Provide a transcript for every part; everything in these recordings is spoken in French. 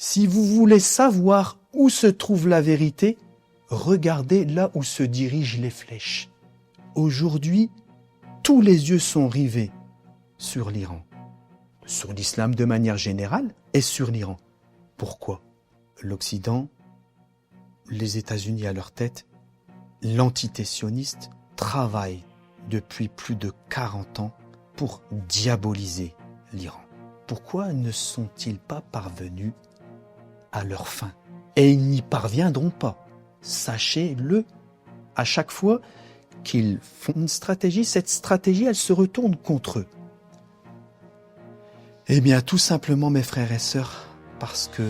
Si vous voulez savoir où se trouve la vérité, regardez là où se dirigent les flèches. Aujourd'hui, tous les yeux sont rivés sur l'Iran, sur l'islam de manière générale et sur l'Iran. Pourquoi? L'Occident, les États-Unis à leur tête, l'entité sioniste travaillent depuis plus de 40 ans pour diaboliser l'Iran. Pourquoi ne sont-ils pas parvenus à leur fin? Et ils n'y parviendront pas. Sachez-le, à chaque fois qu'ils font une stratégie, cette stratégie, elle se retourne contre eux. Eh bien, tout simplement, mes frères et sœurs, parce que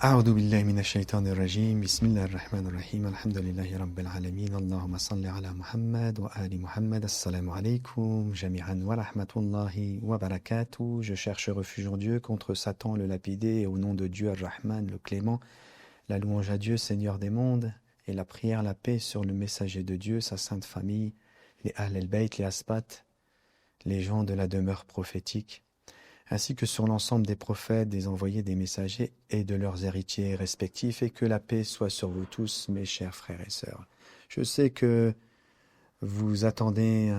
أعوذ بالله من الشيطان الرجيم بسم الله الرحمن الرحيم الحمد لله رب العالمين اللهم صل على محمد وآل محمد السلام عليكم جميعا ورحمة الله وبركاته. Je cherche refuge en Dieu contre Satan le lapidé et au nom de Dieu Ar-Rahman le clément. La louange à Dieu Seigneur des mondes et la prière, la paix sur le messager de Dieu, sa sainte famille, les Ahl el-Bayt, les Asbat, les gens de la demeure prophétique, ainsi que sur l'ensemble des prophètes, des envoyés, des messagers et de leurs héritiers respectifs, et que la paix soit sur vous tous, mes chers frères et sœurs. Je sais que vous attendez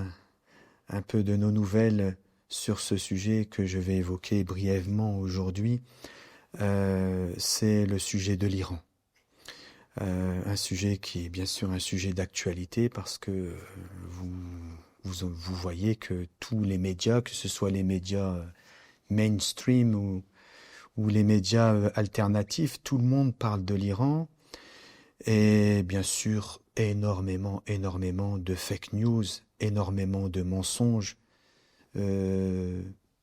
un peu de nos nouvelles sur ce sujet que je vais évoquer brièvement aujourd'hui. C'est le sujet de l'Iran. Un sujet qui est bien sûr un sujet d'actualité parce que vous voyez que tous les médias, que ce soit les médias mainstream ou les médias alternatifs, tout le monde parle de l'Iran et bien sûr énormément de fake news, énormément de mensonges,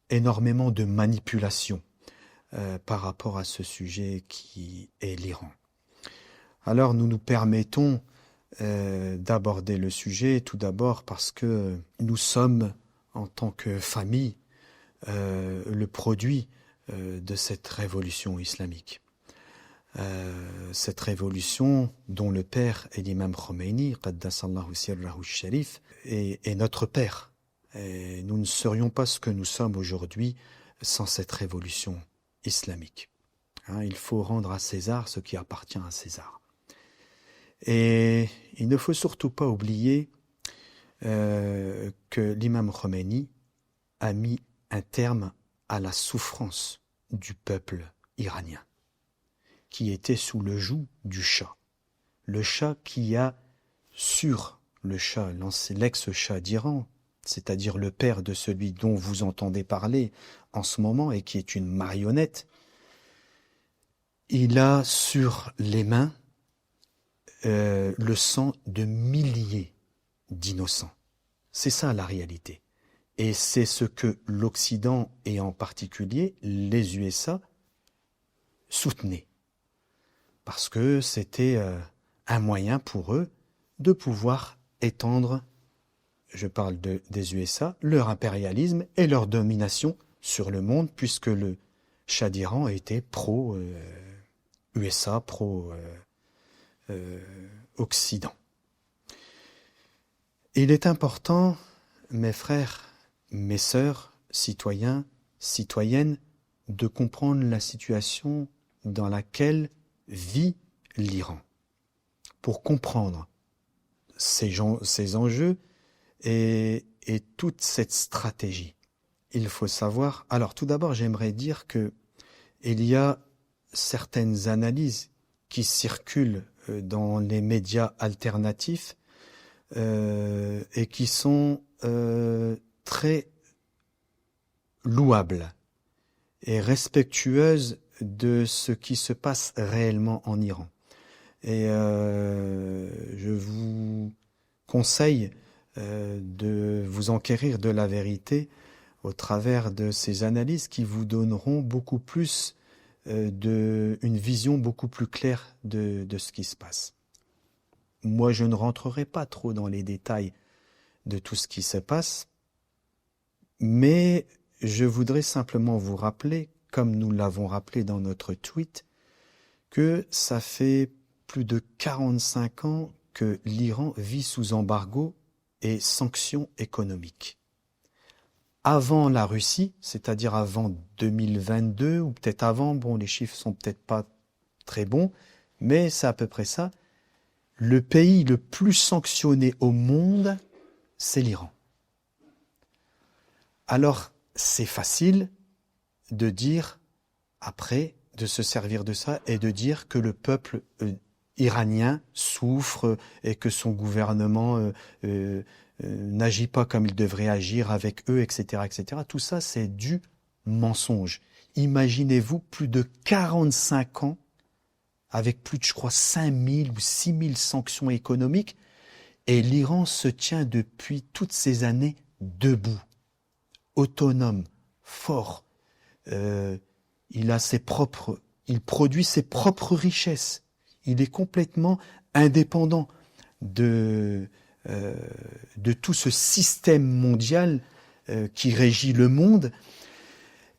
énormément de manipulations par rapport à ce sujet qui est l'Iran. Alors nous nous permettons d'aborder le sujet tout d'abord parce que nous sommes en tant que famille le produit de cette révolution islamique. Cette révolution dont le père est l'imam Khomeini, Qaddasallahu sirrahu sharif, est notre père. Et nous ne serions pas ce que nous sommes aujourd'hui sans cette révolution islamique. Il faut rendre à César ce qui appartient à César. Et il ne faut surtout pas oublier que l'imam Khomeini a mis un terme à la souffrance du peuple iranien, qui était sous le joug du Shah. Le Shah qui a sur le Shah, l'ex-Shah d'Iran, c'est-à-dire le père de celui dont vous entendez parler en ce moment et qui est une marionnette, il a sur les mains le sang de milliers d'innocents. C'est ça la réalité. Et c'est ce que l'Occident, et en particulier les USA, soutenaient. Parce que c'était un moyen pour eux de pouvoir étendre, je parle des USA, leur impérialisme et leur domination sur le monde, puisque le Shah d'Iran était pro-USA, pro-Occident. Il est important, mes frères, mes sœurs, citoyens, citoyennes, de comprendre la situation dans laquelle vit l'Iran. Pour comprendre ces enjeux et toute cette stratégie, il faut savoir... Alors tout d'abord, j'aimerais dire que il y a certaines analyses qui circulent dans les médias alternatifs et qui sont très louable et respectueuse de ce qui se passe réellement en Iran. Et je vous conseille de vous enquérir de la vérité au travers de ces analyses qui vous donneront beaucoup plus une vision beaucoup plus claire de ce qui se passe. Moi, je ne rentrerai pas trop dans les détails de tout ce qui se passe, mais je voudrais simplement vous rappeler, comme nous l'avons rappelé dans notre tweet, que ça fait plus de 45 ans que l'Iran vit sous embargo et sanctions économiques. Avant la Russie, c'est-à-dire avant 2022 ou peut-être avant, bon les chiffres sont peut-être pas très bons, mais c'est à peu près ça, le pays le plus sanctionné au monde, c'est l'Iran. Alors, c'est facile de dire, après, de se servir de ça et de dire que le peuple iranien souffre et que son gouvernement n'agit pas comme il devrait agir avec eux, etc., etc. Tout ça, c'est du mensonge. Imaginez-vous plus de 45 ans avec plus de, je crois, 5000 ou 6000 sanctions économiques et l'Iran se tient depuis toutes ces années debout, autonome, fort. Il produit ses propres richesses. Il est complètement indépendant de tout ce système mondial qui régit le monde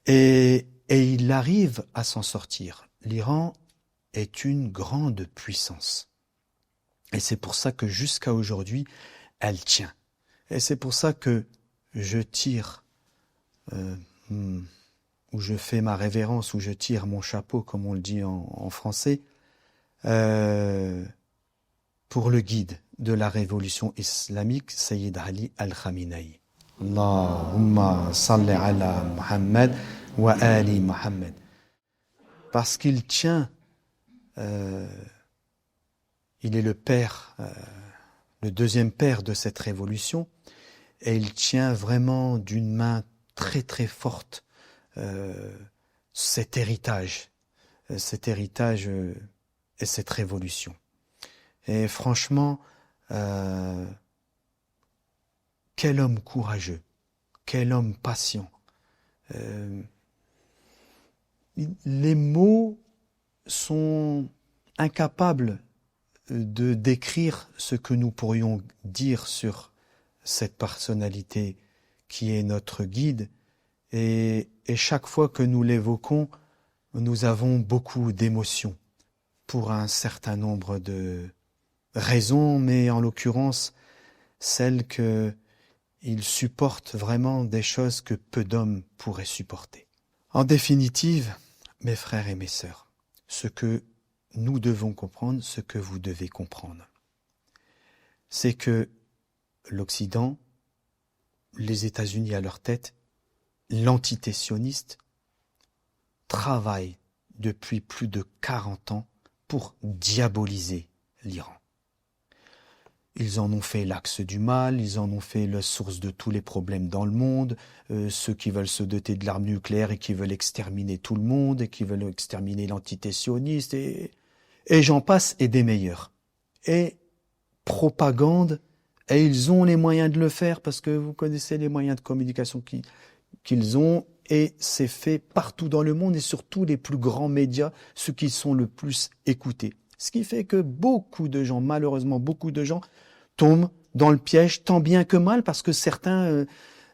et il arrive à s'en sortir. L'Iran est une grande puissance. Et c'est pour ça que jusqu'à aujourd'hui, elle tient. Et c'est pour ça que je tire, ou je fais ma révérence, ou je tire mon chapeau, comme on le dit en français, pour le guide de la révolution islamique, Sayyid Ali al-Khamenei. Allahumma salli ala Muhammad wa ali Muhammad. Parce qu'il tient, il est le père, le deuxième père de cette révolution, et il tient vraiment d'une main très très forte cet héritage et cette révolution. Et franchement, quel homme courageux, quel homme patient. Les mots sont incapables de décrire ce que nous pourrions dire sur cette personnalité qui est notre guide. Et chaque fois que nous l'évoquons, nous avons beaucoup d'émotions pour un certain nombre de raisons, mais en l'occurrence, celle qu'il supporte vraiment des choses que peu d'hommes pourraient supporter. En définitive, mes frères et mes sœurs, ce que nous devons comprendre, ce que vous devez comprendre, c'est que l'Occident, les États-Unis à leur tête, l'entité sioniste, travaillent depuis plus de 40 ans pour diaboliser l'Iran. Ils en ont fait l'axe du mal, ils en ont fait la source de tous les problèmes dans le monde, ceux qui veulent se doter de l'arme nucléaire et qui veulent exterminer tout le monde, et qui veulent exterminer l'entité sioniste, et j'en passe, et des meilleurs. Et propagande, et ils ont les moyens de le faire, parce que vous connaissez les moyens de communication qu'ils ont, et c'est fait partout dans le monde, et surtout les plus grands médias, ceux qui sont le plus écoutés. Ce qui fait que beaucoup de gens, malheureusement beaucoup de gens, tombent dans le piège tant bien que mal, parce que certains,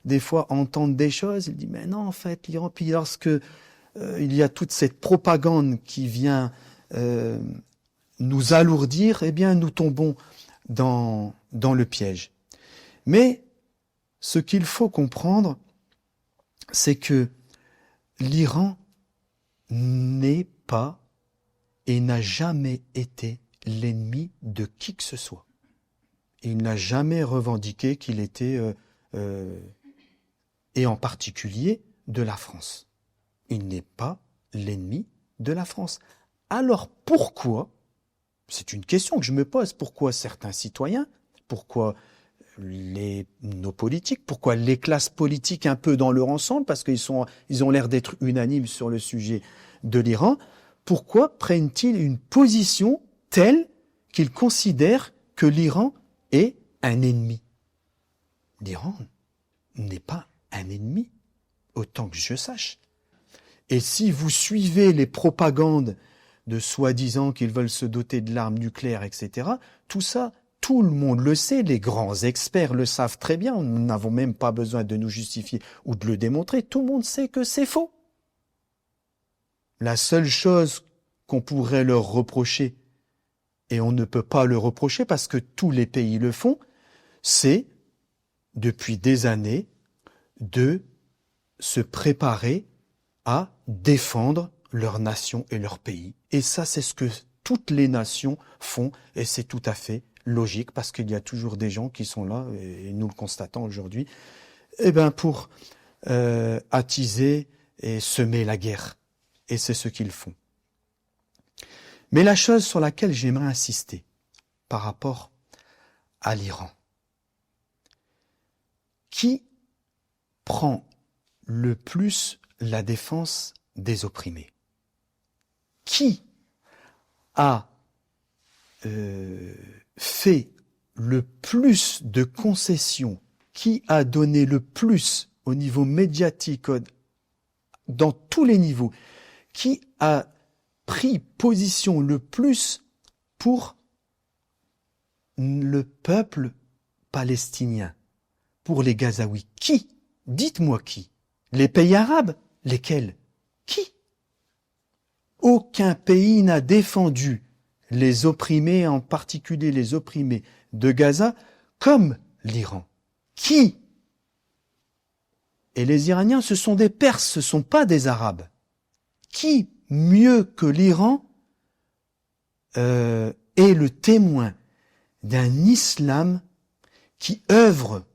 des fois, entendent des choses, ils disent « mais non, en fait, l'Iran », puis lorsque il y a toute cette propagande qui vient nous alourdir, eh bien, nous tombons dans le piège. Mais ce qu'il faut comprendre, c'est que l'Iran n'est pas et n'a jamais été l'ennemi de qui que ce soit. Il n'a jamais revendiqué qu'il était, et en particulier, de la France. Il n'est pas l'ennemi de la France. Alors pourquoi, c'est une question que je me pose, pourquoi certains citoyens, pourquoi nos politiques, pourquoi les classes politiques un peu dans leur ensemble, parce qu'ils ont l'air d'être unanimes sur le sujet de l'Iran, pourquoi prennent-ils une position telle qu'ils considèrent que l'Iran est un ennemi? L'Iran n'est pas un ennemi, autant que je sache. Et si vous suivez les propagandes de soi-disant qu'ils veulent se doter de l'arme nucléaire, etc., tout ça, tout le monde le sait, les grands experts le savent très bien, nous n'avons même pas besoin de nous justifier ou de le démontrer, tout le monde sait que c'est faux. La seule chose qu'on pourrait leur reprocher, et on ne peut pas le reprocher parce que tous les pays le font, c'est, depuis des années, de se préparer à défendre leur nation et leur pays. Et ça, c'est ce que toutes les nations font, et c'est tout à fait logique, parce qu'il y a toujours des gens qui sont là, et nous le constatons aujourd'hui, pour attiser et semer la guerre. Et c'est ce qu'ils font. Mais la chose sur laquelle j'aimerais insister par rapport à l'Iran, qui prend le plus la défense des opprimés? Qui a fait le plus de concessions? Qui a donné le plus au niveau médiatique, dans tous les niveaux? Qui a pris position le plus pour le peuple palestinien, pour les Gazaouis? Qui? Dites-moi qui? Les pays arabes? Lesquels? Qui? Aucun pays n'a défendu les opprimés, en particulier les opprimés de Gaza, comme l'Iran. Qui? Et les Iraniens, ce sont des Perses, ce ne sont pas des Arabes. Qui, mieux que l'Iran, est le témoin d'un islam qui œuvre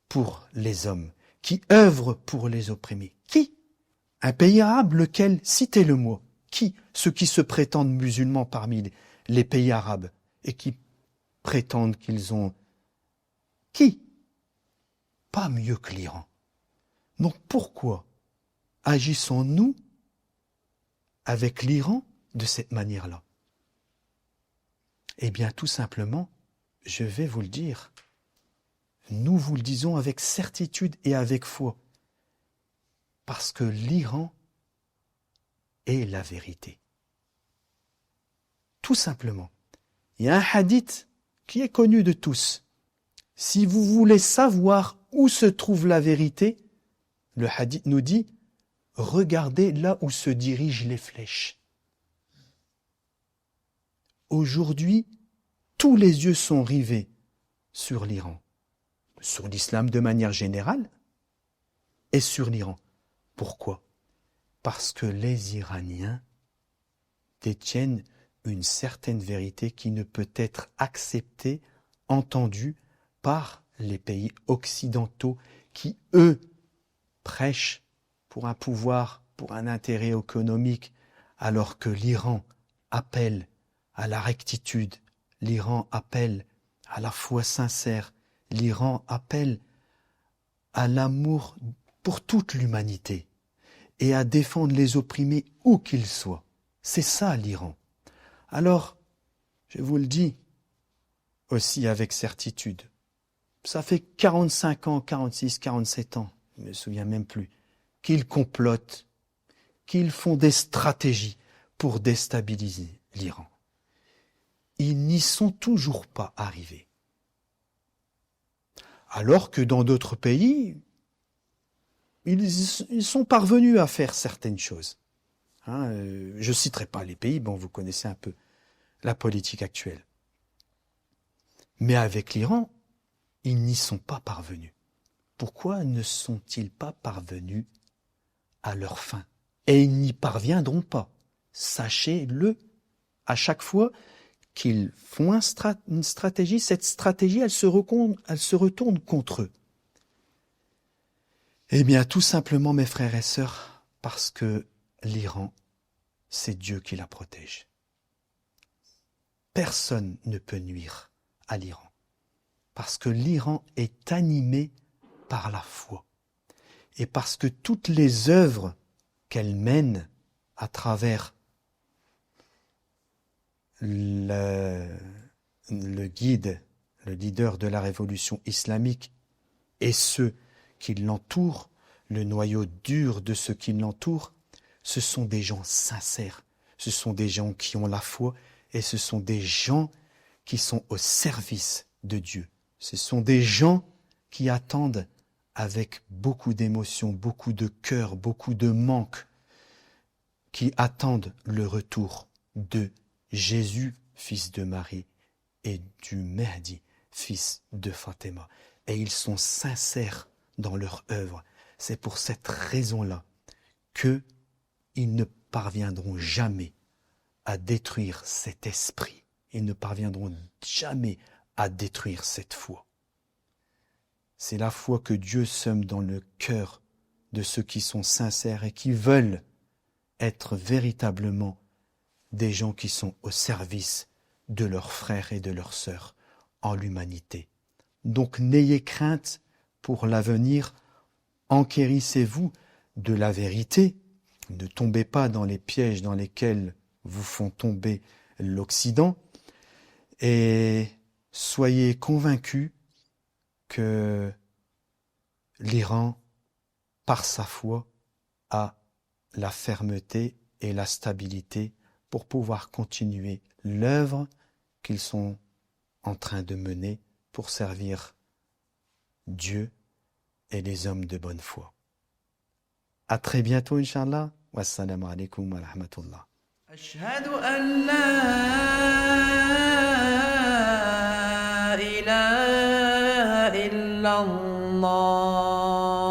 pour les hommes, qui œuvre pour les opprimés? Qui? Un pays arabe, lequel? Citez-le-moi. Qui? Ceux qui se prétendent musulmans parmi les pays arabes et qui prétendent qu'ils ont... Qui? Pas mieux que l'Iran. Donc pourquoi agissons-nous avec l'Iran de cette manière-là? Eh bien, tout simplement, je vais vous le dire. Nous vous le disons avec certitude et avec foi. Parce que l'Iran est la vérité. Tout simplement. Il y a un hadith qui est connu de tous. Si vous voulez savoir où se trouve la vérité, le hadith nous dit, regardez là où se dirigent les flèches. Aujourd'hui, tous les yeux sont rivés sur l'Iran, sur l'islam de manière générale et sur l'Iran. Pourquoi? Parce que les Iraniens détiennent une certaine vérité qui ne peut être acceptée, entendue par les pays occidentaux qui, eux, prêchent pour un pouvoir, pour un intérêt économique, alors que l'Iran appelle à la rectitude, l'Iran appelle à la foi sincère, l'Iran appelle à l'amour pour toute l'humanité et à défendre les opprimés où qu'ils soient. C'est ça l'Iran. Alors, je vous le dis aussi avec certitude, ça fait 45 ans, 46, 47 ans, je ne me souviens même plus, qu'ils complotent, qu'ils font des stratégies pour déstabiliser l'Iran. Ils n'y sont toujours pas arrivés. Alors que dans d'autres pays, ils sont parvenus à faire certaines choses. Je ne citerai pas les pays, bon, vous connaissez un peu la politique actuelle. Mais avec l'Iran, ils n'y sont pas parvenus. Pourquoi ne sont-ils pas parvenus à leur fin? Et ils n'y parviendront pas. Sachez-le, à chaque fois qu'ils font une stratégie, cette stratégie, elle se retourne contre eux. Eh bien, tout simplement, mes frères et sœurs, parce que l'Iran, c'est Dieu qui la protège. Personne ne peut nuire à l'Iran, parce que l'Iran est animé par la foi, et parce que toutes les œuvres qu'elle mène à travers le guide, le leader de la révolution islamique, et ceux qui l'entourent, le noyau dur de ceux qui l'entourent, ce sont des gens sincères, ce sont des gens qui ont la foi, et ce sont des gens qui sont au service de Dieu. Ce sont des gens qui attendent avec beaucoup d'émotion, beaucoup de cœur, beaucoup de manque, qui attendent le retour de Jésus fils de Marie, et du Mehdi, fils de Fatima. Et ils sont sincères dans leur œuvre. C'est pour cette raison-là qu'ils ne parviendront jamais à détruire cet esprit. Ils ne parviendront jamais à détruire cette foi. C'est la foi que Dieu sème dans le cœur de ceux qui sont sincères et qui veulent être véritablement des gens qui sont au service de leurs frères et de leurs sœurs en l'humanité. Donc n'ayez crainte pour l'avenir, enquérissez-vous de la vérité, ne tombez pas dans les pièges dans lesquels vous font tomber l'Occident et soyez convaincus que l'Iran, par sa foi, a la fermeté et la stabilité pour pouvoir continuer l'œuvre qu'ils sont en train de mener pour servir Dieu et les hommes de bonne foi. À très bientôt, Inch'Allah. Wassalamu alaikum wa rahmatullah. أشهد أن لا إله إلا الله